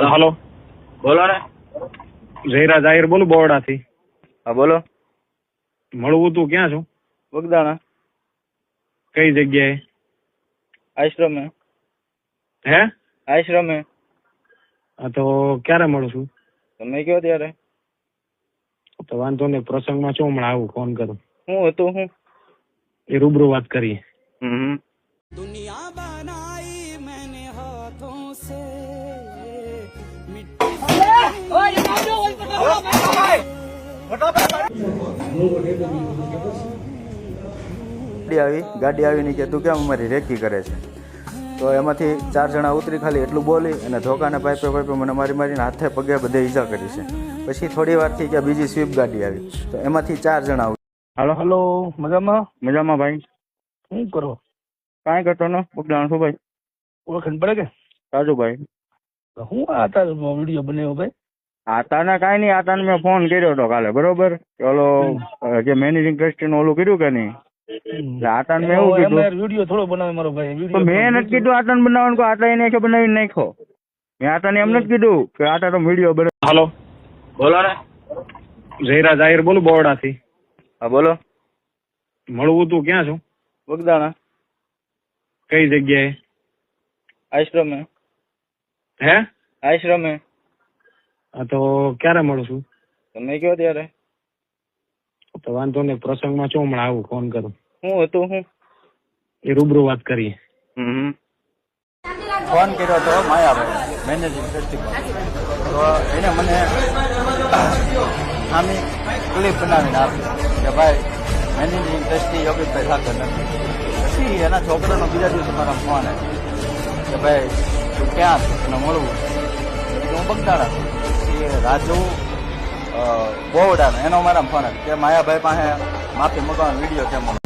Hello, બોલો ને. જયરાજ આહિર બોલું બોરડાથી. હા બોલો. મળવું તું ક્યાં છું? બગદાણા કઈ જગ્યાએ? આશ્રમે. હે? આશ્રમે. હા તો ક્યારે મળું છું? તમે કયો ત્યારે. તો વાંધો નહીં, પ્રસંગમાં છું હમણાં આવું, ફોન કરું. હું હતું હું એ રૂબરૂ વાત કરીએ. दुनिया बनाई मैंने हाथों से ગાડી આવીને કે તું કેમ અમારી રેકી કરે છે? તો એમાંથી 4 જણા ઉતરી ખાલી એટલું બોલી અને ધોકાને પાઇપે મને મારીને હાથે પગે બધે ઈજા કરી છે. પછી થોડી વારથી કે બીજી સ્વીપ ગાડી આવી, તો એમાંથી 4 જણા હાલો હલો. મજામાં મજામાં ભાઈ. શું કરો? કાંઈ કરતો ને બગદાણા શું ભાઈ? ઓળખણ પડે કે રાજુભાઈ. હું આ તારો વિડીયો બનાવ્યો ભાઈ? આતાને કાંઈ નહીં, આતાને મેં ફોન કર્યો હતો કાલે, બરોબર? ઓલો જે મેનેજિંગ ટ્રસ્ટી ઓલું કર્યું કે નહીં, એટલે આતાને મેં એવું કીધું વિડીયો થોડો બનાવે મારો ભાઈ. તો મેં નથી કીધું આતાને બનાવવાનું, કોઈ આતા એને કે બનાવીને નાખ્યો. મેં આતાને એમ નથી કીધું કે આતા તો વિડીયો બનાવ. હલો, બોલો ને. જયરાજ આહિર બોલું બોરડાથી. હા બોલો. મળવું તું ક્યાં છું? બગદાણા કઈ જગ્યાએ? આશ્રમે. હે? આશ્રમે. હા તો ક્યારે મળું છું? તમે કયો ત્યારે. તો વાંધો નહીં, પ્રસંગમાં છું હમણાં આવું, ફોન કરું. હું હતું હું એ રૂબરૂ વાત કરીએ. ફોન કર્યો હતો માયાભાઈ મેનેજિંગ ટ્રસ્ટીમાં. તો એને મને આમી ક્લિપ બનાવીને આપી કે ભાઈ મેનેજિંગ ટ્રસ્ટી યોગેશભાઈ સાથે નથી. પછી એના છોકરાનો બીજા દિવસે મારા ફોન આવ્યો કે ભાઈ તું ક્યાં છે, એને મળવું. એટલે હું બગદાણા છું. એ રાજુ બોવડાનો એનો મારા ફોન આવ્યો કે માયાભાઈ પાસે માફી મંગાવવાનો વિડીયો કેમ મળો.